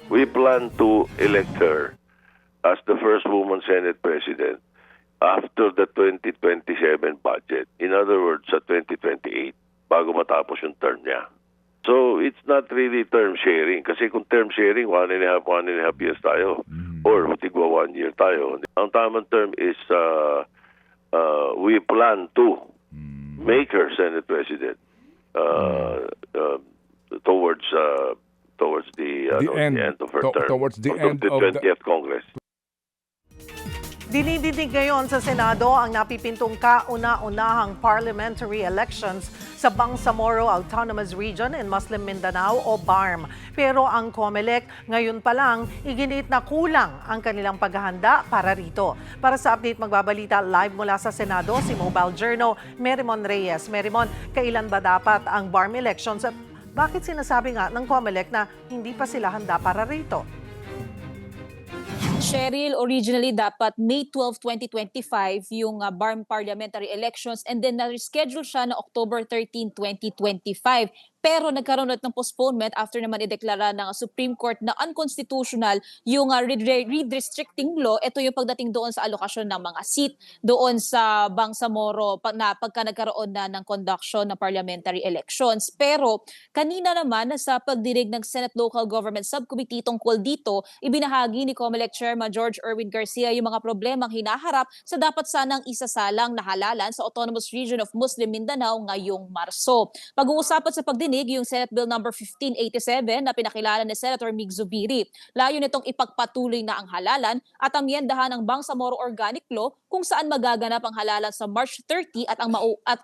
We plan to elect her as the first woman Senate President after the 2027 budget. In other words, sa 2028, bago matapos yung term niya. So, it's not really term sharing. Kasi kung term sharing, 1.5 years tayo. Or tigwa 1 year tayo. Ang tamang term is we plan to make her Senate President towards the end of her term. Towards the end the of 20th Congress. Dinidinig ngayon sa Senado ang napipintong kauna-unahang parliamentary elections sa Bangsamoro Autonomous Region in Muslim Mindanao o BARM. Pero ang COMELEC ngayon pa lang iginiit na kulang ang kanilang paghahanda para rito. Para sa update magbabalita live mula sa Senado si Mobile Journal Marymon Reyes. Marymon, kailan ba dapat ang BARM elections at bakit sinasabi nga ng COMELEC na hindi pa sila handa para rito? Cheryl, originally dapat May 12, 2025 yung BARM parliamentary elections and then na-reschedule siya na October 13, 2025. Pero nagkaroon ulit ng postponement after naman ideklara ng Supreme Court na unconstitutional yung redistricting law. Ito yung pagdating doon sa alokasyon ng mga seat doon sa Bangsamoro na pagka nagkaroon na ng conduction ng parliamentary elections. Pero kanina naman sa pagdinig ng Senate Local Government Subcommittee tungkol dito, ibinahagi ni COMELEC Chairman George Erwin Garcia yung mga problemang hinaharap sa dapat sanang isasalang na halalan sa Autonomous Region of Muslim Mindanao ngayong Marso. Pag-uusapan sa pagdinig yung Senate Bill number 1587 na pinakilala ni Senator Mig Zubiri. Layo nitong ipagpatuloy na ang halalan at amyendahan ng Bangsamoro Organic Law kung saan magaganap ang halalan sa March 30 at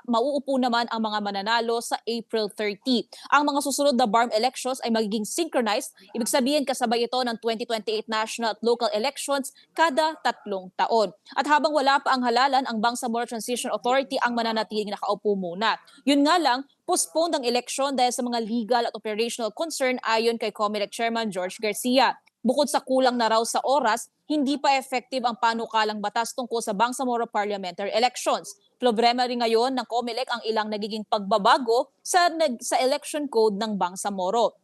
mauupo naman ang mga mananalo sa April 30. Ang mga susunod na BARM elections ay magiging synchronized, ibig sabihin kasabay ito ng 2028 national at local elections kada 3 taon. At habang wala pa ang halalan, ang Bangsamoro Transition Authority ang mananatiling nakaupo muna. Yun nga lang, postponed ang eleksyon dahil sa mga legal at operational concern ayon kay COMELEC Chairman George Garcia. Bukod sa kulang na raw sa oras, hindi pa effective ang panukalang batas tungkol sa Bangsamoro parliamentary elections. Problema rin ngayon ng COMELEC ang ilang nagiging pagbabago sa election code ng Bangsamoro.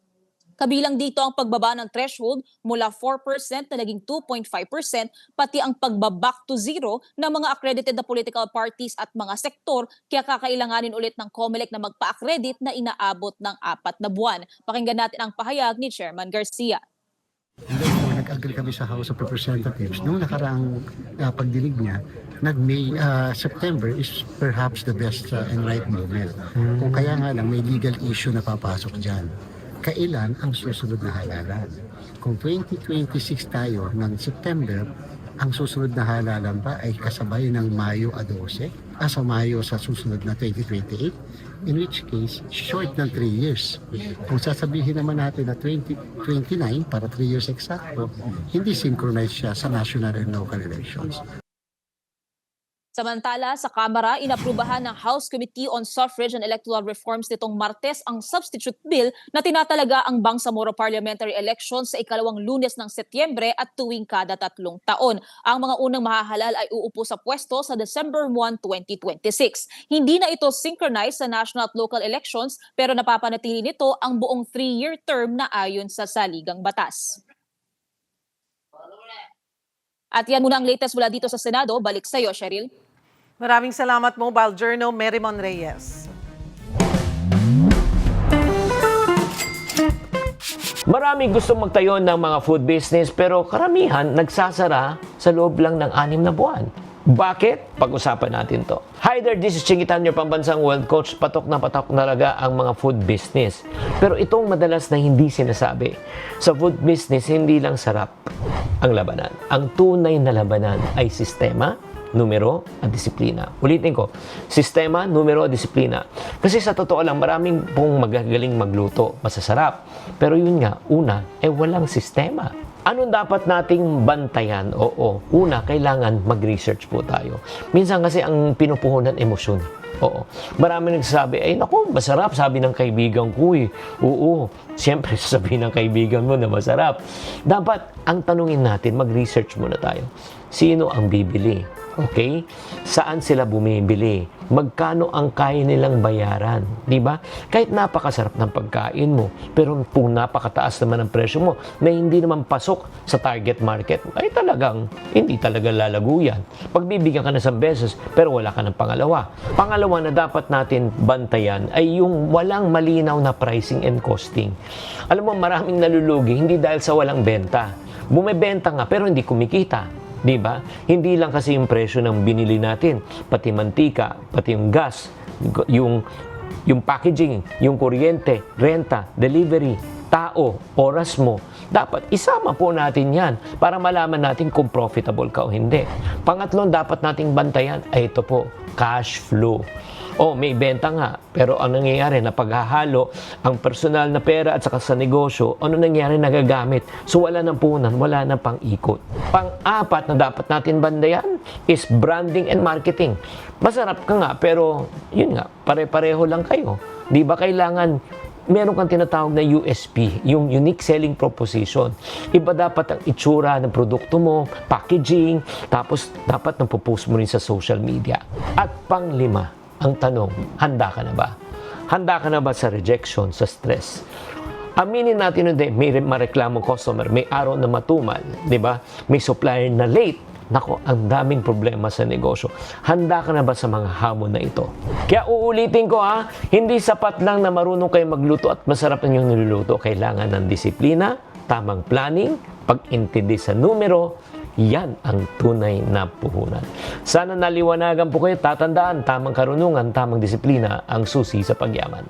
Kabilang dito ang pagbaba ng threshold mula 4% na naging 2.5%, pati ang pagbaba-back to zero ng mga accredited na political parties at mga sektor, kaya kakailanganin ulit ng COMELEC na magpa-accredit na inaabot ng 4 na buwan. Pakinggan natin ang pahayag ni Chairman Garcia. Nag-agree kami sa House of Representatives. Nung nakaraang pagdinig niya, nag-May, September is perhaps the best and right moment. Kung kaya nga lang may legal issue na papasok dyan. Kailan ang susunod na halalan? Kung 2026 tayo ng September, ang susunod na halalan ba ay kasabay ng Mayo 12? Sa Mayo sa susunod na 2028? In which case, short ng 3 years. Kung sasabihin naman natin na 2029 para 3 years eksakto, hindi synchronized siya sa national and local elections. Samantala, sa Kamara, inaprubahan ng House Committee on Suffrage and Electoral Reforms nitong Martes ang substitute bill na tinatalaga ang Bangsamoro Parliamentary Elections sa ikalawang Lunes ng Setyembre at tuwing kada 3 taon. Ang mga unang mahahalal ay uupo sa pwesto sa December 1, 2026. Hindi na ito synchronized sa national at local elections pero napapanatili nito ang buong 3-year term na ayon sa saligang batas. At yan muna ang latest mula dito sa Senado. Balik sa iyo, Cheryl. Maraming salamat, Mobile Journal, Merrimon Reyes. Maraming gustong magtayo ng mga food business pero karamihan nagsasara sa loob lang ng 6 na buwan. Bakit? Pag-usapan natin to. Hi there, this is Chingitan, your pambansang world coach. Patok na talaga ang mga food business. Pero itong madalas na hindi sinasabi. Sa food business, hindi lang sarap ang labanan. Ang tunay na labanan ay sistema, numero, at disiplina. Ulitin ko, sistema, numero, disiplina. Kasi sa totoo lang, maraming pong magagaling magluto, masasarap. Pero yun nga, una, walang sistema. Anong dapat nating bantayan? Oo, una, kailangan mag-research po tayo. Minsan kasi ang pinupuhunan emosyon. Oo. Marami nagsasabi, naku, masarap, sabi ng kaibigan ko eh. Oo, siyempre sasabihin ng kaibigan mo na masarap. Dapat, ang tanungin natin, mag-research muna tayo. Sino ang bibili? Okay? Saan sila bumibili? Magkano ang kaya nilang bayaran? Di ba? Kahit napakasarap ng pagkain mo, pero kung napakataas naman ang presyo mo, na hindi naman pasok sa target market, ay talagang, hindi talaga lalago yan. Pagbibigyan ka na 1 beses, pero wala ka ng pangalawa. Pangalawa na dapat natin bantayan ay yung walang malinaw na pricing and costing. Alam mo, maraming nalulugi, hindi dahil sa walang benta. Bumebenta nga, pero hindi kumikita. Di ba? Hindi lang kasi yung presyo ng binili natin, pati mantika, pati yung gas, yung packaging, yung kuryente, renta, delivery, tao, oras mo. Dapat isama po natin yan para malaman natin kung profitable ka o hindi. Pangatlong dapat nating bantayan ay ito po, cash flow. May benta nga, pero ang nangyayari na paghahalo ang personal na pera at saka sa negosyo, ano nangyayari nagagamit? So wala nang punan, wala nang pang-ikot. Pang-apat na dapat natin bandayan is branding and marketing. Masarap ka nga, pero yun nga, pare-pareho lang kayo. Di ba kailangan meron kang tinatawag na USP, yung Unique Selling Proposition. Iba dapat ang itsura ng produkto mo, packaging, tapos dapat napopost mo rin sa social media. At pang-5, ang tanong, handa ka na ba? Handa ka na ba sa rejection, sa stress? Aminin natin hindi, may mareklamong customer, may araw na matumal, di ba? May supplier na late. Nako, ang daming problema sa negosyo. Handa ka na ba sa mga hamon na ito? Kaya uulitin ko hindi sapat lang na marunong kayo magluto at masarap ang inyong niluluto. Kailangan ng disiplina, tamang planning, pag-intindi sa numero. Yan ang tunay na puhunan. Sana naliwanagan po kayo, tatandaan, tamang karunungan, tamang disiplina ang susi sa pagyaman.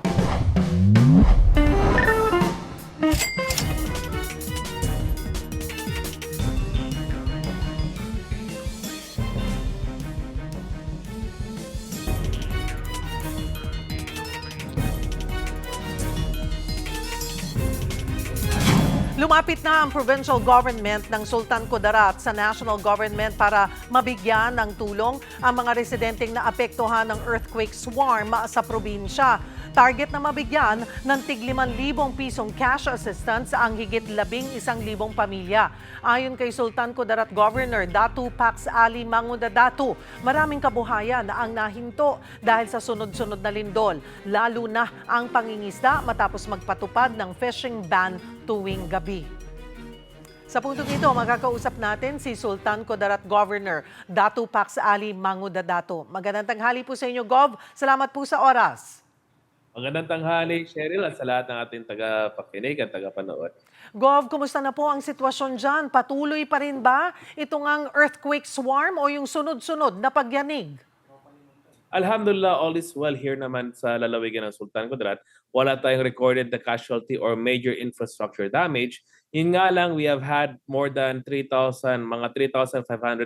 Lumapit na ang provincial government ng Sultan Kudarat sa national government para mabigyan ng tulong ang mga residenteng naapektuhan ng earthquake swarm sa probinsya. Target na mabigyan ng tig 5,000 pisong cash assistance ang higit 11,000 pamilya. Ayon kay Sultan Kudarat Governor Datu Pax Ali Mangudadatu, maraming kabuhayan na ang nahinto dahil sa sunod-sunod na lindol, lalo na ang pangingisda matapos magpatupad ng fishing ban tuwing gabi. Sa puntong ito, makakausap natin si Sultan Kudarat Governor Datu Pax Ali Mangudadatu. Magandang tanghali po sa inyo, Gov. Salamat po sa oras. Magandang tanghali, Cheryl, at sa lahat ng ating tagapakinig at tagapanood. Gov, kumusta na po ang sitwasyon dyan? Patuloy pa rin ba itong ang earthquake swarm o yung sunod-sunod na pagyanig? Alhamdulillah, all is well here naman sa lalawigan ng Sultan Kudarat. Wala tayong recorded na casualty or major infrastructure damage. Yun nga lang, we have had more than 3,500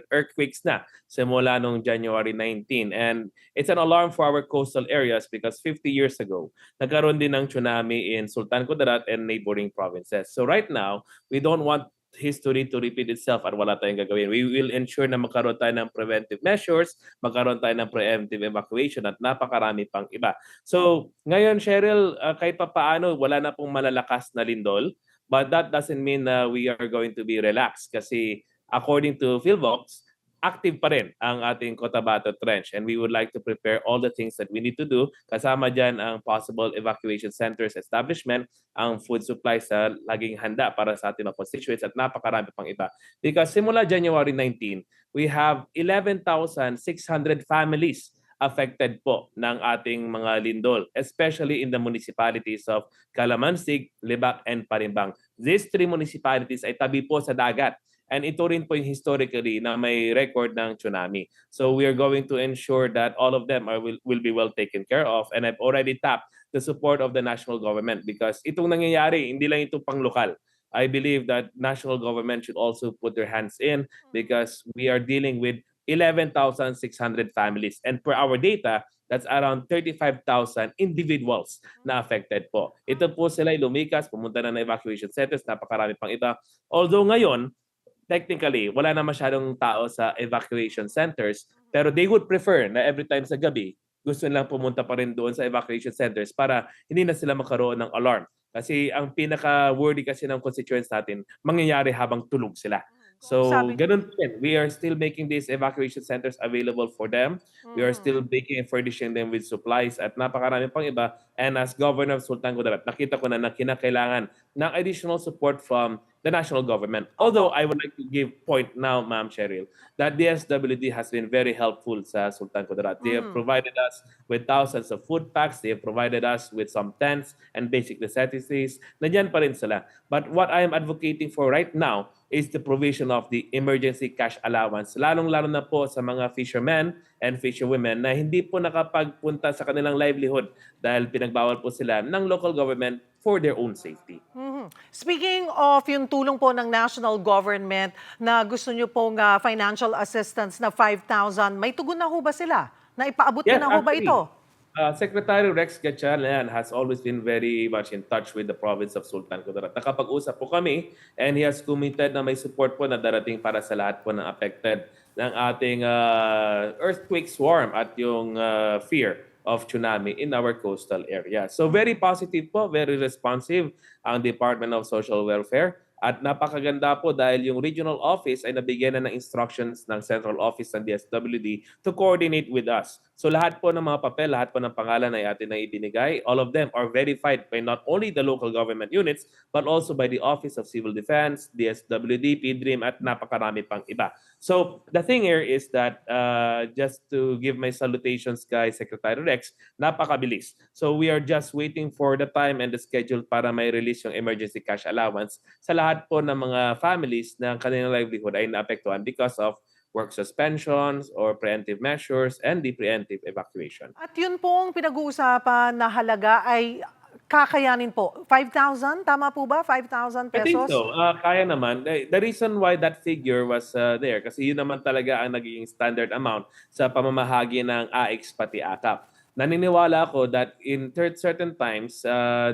earthquakes na simula noong January 19. And it's an alarm for our coastal areas because 50 years ago, nagkaroon din ng tsunami in Sultan Kudarat and neighboring provinces. So right now, we don't want history to repeat itself at wala tayong gagawin. We will ensure na magkaroon tayo ng preventive measures, magkaroon tayo ng preemptive evacuation at napakarami pang iba. So ngayon, Cheryl, kahit pa paano, wala na pong malalakas na lindol, but that doesn't mean na we are going to be relaxed kasi according to PhilVox, active pa rin ang ating Cotabato Trench and we would like to prepare all the things that we need to do. Kasama dyan ang possible evacuation centers establishment, ang food supplies na laging handa para sa ating mga constituents at napakarami pang iba. Because simula January 19, we have 11,600 families affected po ng ating mga lindol, especially in the municipalities of Calamansig, Libak, and Parimbang. These three municipalities ay tabi po sa dagat. And ito rin po yung historically na may record ng tsunami. So we are going to ensure that all of them will be well taken care of. And I've already tapped the support of the national government because itong nangyayari, hindi lang ito pang lokal. I believe that national government should also put their hands in because we are dealing with 11,600 families. And per our data, that's around 35,000 individuals na affected po. Ito po sila lumikas, pumunta na evacuation centers, napakarami pang iba. Although ngayon, technically, wala na masyadong tao sa evacuation centers, pero they would prefer na every time sa gabi, gusto nilang pumunta pa rin doon sa evacuation centers para hindi na sila makaroon ng alarm. Kasi ang pinaka-worry kasi ng constituents natin, mangyayari habang tulog sila. So, ganun din. We are still making these evacuation centers available for them. We are still making and furnishing them with supplies at napakarami pang iba. And as Governor of Sultan Kudarat, nakita ko na kinakailangan ng additional support from the national government. Although I would like to give point now, Ma'am Cheryl, that DSWD has been very helpful sa Sultan Kudarat. They have provided us with thousands of food packs. They have provided us with some tents and basic necessities. Nandiyan pa rin sila. But what I am advocating for right now is the provision of the emergency cash allowance. Lalong-lalo na po sa mga fishermen and fisherwomen na hindi po nakapagpunta sa kanilang livelihood dahil pinagbawal po sila ng local government for their own safety. Speaking of yung tulong po ng national government na gusto nyo pong financial assistance na 5,000, may tugon na ho ba sila? Na ipaabot na ho ba ito? Secretary Rex Gatchalian has always been very much in touch with the province of Sultan Kudarat. Nakapag-usap po kami and he has committed na may support po na darating para sa lahat po ng affected ng ating earthquake swarm at yung fear of tsunami in our coastal area. So very positive po, very responsive ang Department of Social Welfare. At napakaganda po dahil yung regional office ay nabigyan na ng instructions ng central office ng DSWD to coordinate with us. So lahat po ng mga papel, lahat po ng pangalan ay atin na ibinigay. All of them are verified by not only the local government units but also by the Office of Civil Defense, DSWD, PDRIM at napakarami pang iba. So the thing here is that just to give my salutations kay Secretary Rex, napakabilis. So we are just waiting for the time and the schedule para may release yung emergency cash allowance sa lahat po ng mga families na kanilang livelihood ay naapektuhan because of work suspensions or preemptive measures and the preemptive evacuation. At yun pong pinag-uusapan na halaga ay kakayanin po. 5,000? Tama po ba? 5,000 pesos? I think so. Kaya naman. The reason why that figure was there, kasi yun naman talaga ang naging standard amount sa pamamahagi ng AIX pati AKAP. Naniniwala ako that in certain times,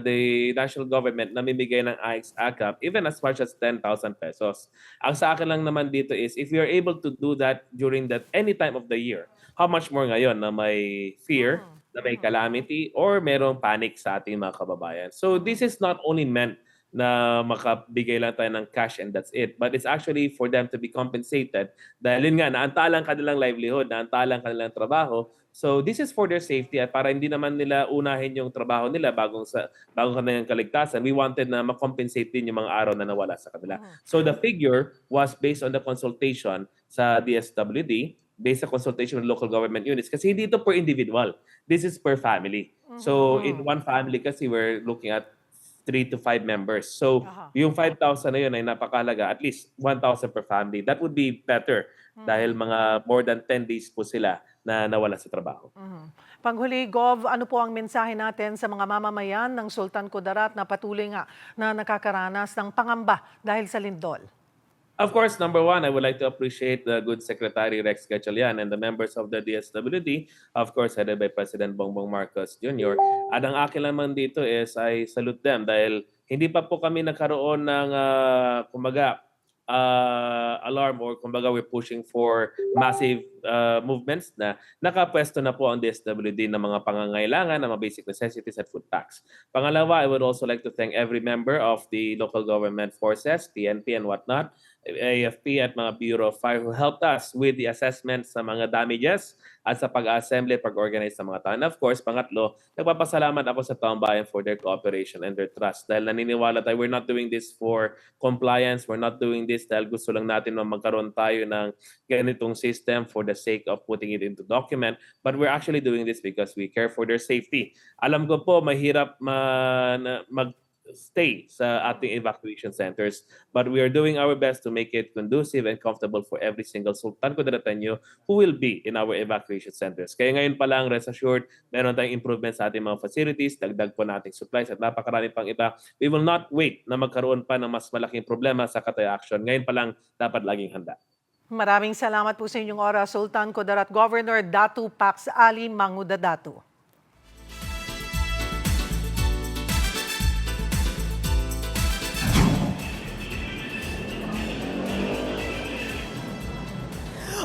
the national government namimigay ng AIX AKAP even as much as 10,000 pesos. Ang sa akin lang naman dito is if you're able to do that during that any time of the year, how much more ngayon na may fear na may calamity or merong panic sa ating mga kababayan. So this is not only meant na makabigay lang tayo ng cash and that's it. But it's actually for them to be compensated dahil yun nga, naantalang kanilang livelihood, naantalang kanilang trabaho. So this is for their safety at para hindi naman nila unahin yung trabaho nila bagong kanilang kaligtasan. We wanted na makompensate din yung mga araw na nawala sa kanila. So the figure was based on the consultation sa DSWD, based on consultation with local government units. Kasi hindi ito per individual. This is per family. So in one family kasi we're looking at 3 to 5 members. So, yung 5,000 na yun ay napakalaga, at least 1,000 per family. That would be better dahil mga more than 10 days po sila na nawala sa trabaho. Panghuli, Gov, ano po ang mensahe natin sa mga mamamayan ng Sultan Kudarat na patuloy nga na nakakaranas ng pangamba dahil sa lindol? Of course, number one, I would like to appreciate the good Secretary Rex Gatchalian and the members of the DSWD, of course, headed by President Bongbong Marcos Jr. At ang akin lamang dito is I salute them dahil hindi pa po kami nagkaroon ng, alarm or kumbaga we're pushing for massive movements na nakapwesto na po ang DSWD ng mga pangangailangan ng mga basic necessities at food packs. Pangalawa, I would also like to thank every member of the local government forces, PNP and whatnot, AFP at mga Bureau of Fire who helped us with the assessment sa mga damages at sa pag-assembly, pag-organize sa mga tao. And of course, pangatlo, nagpapasalamat ako sa taong bayan for their cooperation and their trust. Dahil naniniwala tayo, we're not doing this for compliance, we're not doing this dahil gusto lang natin na magkaroon tayo ng ganitong system for the sake of putting it into document, but we're actually doing this because we care for their safety. Alam ko po, mahirap mag-stay sa ating evacuation centers, but we are doing our best to make it conducive and comfortable for every single Sultan Kudarateno who will be in our evacuation centers. Kaya ngayon pa lang, rest assured, meron tayong improvement sa ating mga facilities, dagdag po nating supplies at napakarami pang iba. We will not wait na magkaroon pa ng mas malaking problema sa Katay Action. Ngayon pa lang, dapat laging handa. Maraming salamat po sa inyong oras, Sultan Kudarat Governor Datu Pax Ali Mangudadatu.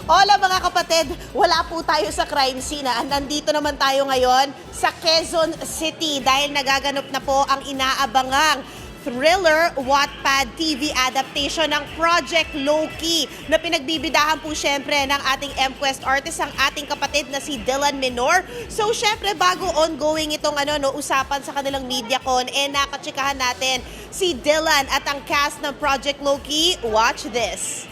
Hola mga kapatid, wala po tayo sa crime scene. Nandito naman tayo ngayon sa Quezon City dahil nagaganap na po ang inaabangang thriller Wattpad TV adaptation ng Project Loki na pinagbibidahan po syempre ng ating M-Quest artist, ang ating kapatid na si Dylan Menor. So syempre bago ongoing itong usapan sa kanilang MediaCon, nakatsikahan natin si Dylan at ang cast ng Project Loki. Watch this.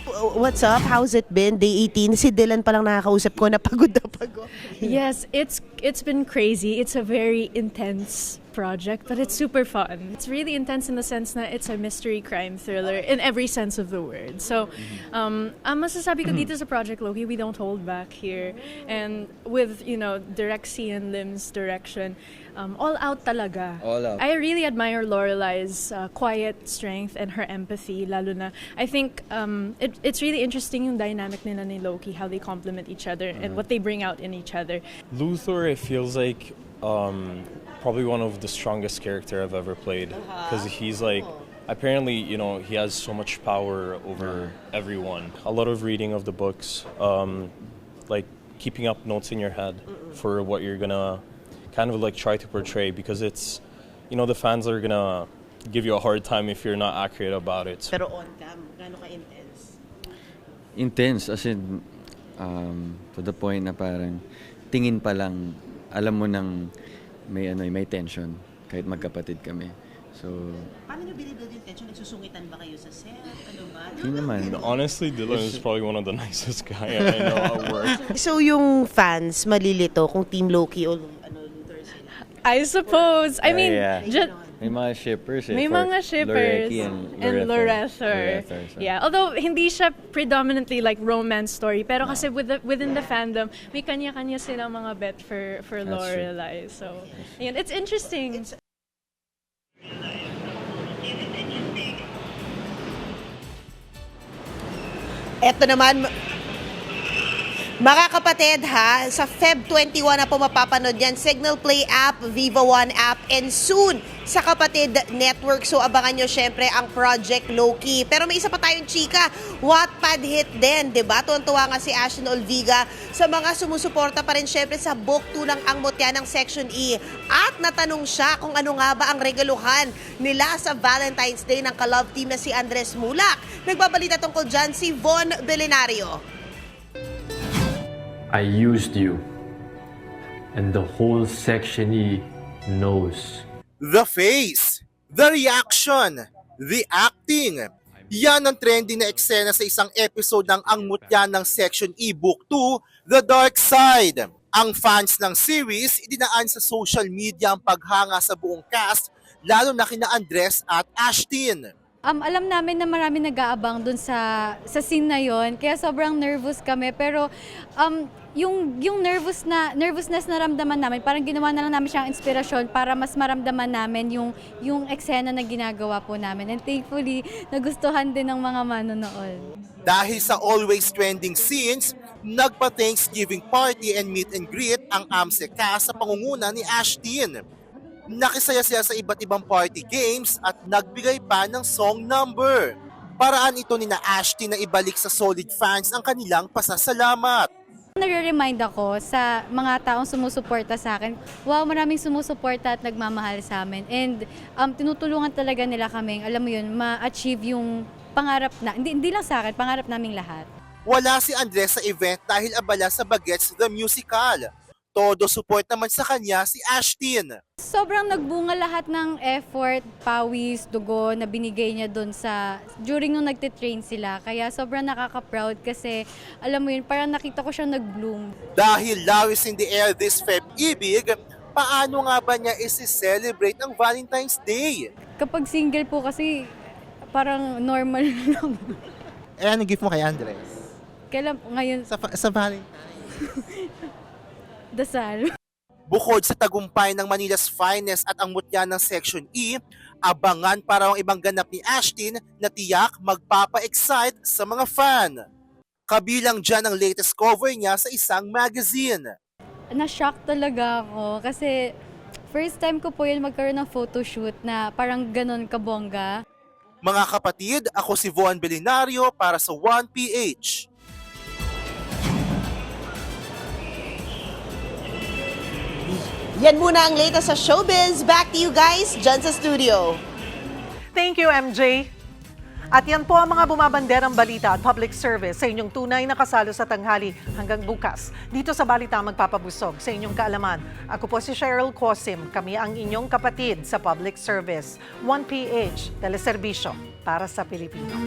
What's up? How's it been? Day 18. Si Dylan palang nakakausap ko, napagod na pagod. Yes, it's been crazy. It's a very intense project, but it's super fun. It's really intense in the sense that it's a mystery crime thriller in every sense of the word. So, ang masasabi ko dito sa Project Loki, we don't hold back here. And with, Direct C and Lim's direction, all out talaga. All out. I really admire Lorelai's quiet strength and her empathy, lalo na. I think it's really interesting yung dynamic nila ni Loki, how they complement each other and what they bring out in each other. Luthor, it feels like probably one of the strongest character I've ever played, because he's like, apparently, he has so much power over everyone. A lot of reading of the books, like keeping up notes in your head for what you're gonna kind of like try to portray, because it's, the fans are gonna give you a hard time if you're not accurate about it. Pero on cam, gaano ka-intense? Intense, as in, to the point na parang tingin pa lang, alam mo nang may tension, kahit magkapatid kami. So, paano nyo binibuild yung tension? Nagsusungitan ba kayo sa set? Ano ba? hindi naman. Honestly, Dylan is probably one of the nicest guys I know at work. So yung fans malilito kung Team Loki o Luthor sila? I suppose. I mean, May mga shippers may for mga shippers Loreki and Lorether. So. Yeah, although hindi siya predominantly like romance story, pero kasi within the fandom, may kanya-kanya silang mga bet for Lorelai. So, yun, it's interesting. Eto naman, mga kapatid sa Feb 21 na po mapapanood yan. Signal Play app, Viva One app, and soon sa Kapatid Network. So abangan nyo syempre ang Project Loki. Pero may isa pa tayo tayong chika. Wattpad hit din, di ba? Tuwan-tuwa nga si Ashton Olviga sa mga sumusuporta pa rin syempre sa Book 2 ng Ang Mutya ng Section E. At natanong siya kung ano nga ba ang regaluhan nila sa Valentine's Day ng ka-love team na si Andres Mulak. Nagbabalita tungkol dyan si Von Belenario. I used you, and the whole Section E knows. The face, the reaction, the acting. Yan ang trending na eksena sa isang episode ng Ang Mutya ng Section E Book 2, The Dark Side. Ang fans ng series idinaan sa social media ang paghanga sa buong cast, lalo na kina Andres at Ashtin. Alam namin na marami nag-aabang dun sa scene na yon, kaya sobrang nervous kami. Pero yung nervousness na ramdaman namin, parang ginawa na lang namin siyang inspirasyon para mas maramdaman namin yung eksena na ginagawa po namin. And thankfully, nagustuhan din ng mga manonood. Dahil sa always trending scenes, nagpa-Thanksgiving party and meet and greet ang AMSE cast sa pangunguna ni Ashtin. Nakisaya sila sa iba't ibang party games at nagbigay pa ng song number. Paraan ito ni na Ashtin na ibalik sa solid fans ang kanilang pasasalamat. Nare-remind ako sa mga taong sumusuporta sa akin, wow, maraming sumusuporta at nagmamahal sa amin. And tinutulungan talaga nila kaming, alam mo yun, ma-achieve yung pangarap na, hindi lang sa akin, pangarap naming lahat. Wala si Andres sa event dahil abala sa Bagets the Musical. Todo support naman sa kanya si Ashtin. Sobrang nagbunga lahat ng effort, pawis, dugo na binigay niya doon during nung nagtitrain sila. Kaya sobrang nakaka-proud kasi alam mo yun, parang nakita ko siyang nag-bloom. Dahil lawis in the air this Feb Ibig, paano nga ba niya isi-celebrate ang Valentine's Day? Kapag single po kasi parang normal lang. Anong gift mo kay Andres? Kailan ngayon? Sa Valentine's? Dasal. Bukod sa tagumpay ng Manila's Finest at ang mutya ng Section E, abangan para ang ibang ganap ni Ashtin na tiyak magpapa-excite sa mga fan. Kabilang dyan ang latest cover niya sa isang magazine. Na-shock talaga ako kasi first time ko po yun magkaroon ng photoshoot na parang ganon kabongga. Mga kapatid, ako si Von Belenario para sa 1PH. Yan muna ang latest sa showbiz. Back to you guys, dyan sa studio. Thank you, MJ. At yan po ang mga bumabanderang balita at public service sa inyong tunay na kasalo sa tanghali hanggang bukas. Dito sa Balita Magpapabusog sa inyong kaalaman. Ako po si Cheryl Cosim. Kami ang inyong kapatid sa public service. 1PH, teleserbisyo para sa Pilipino.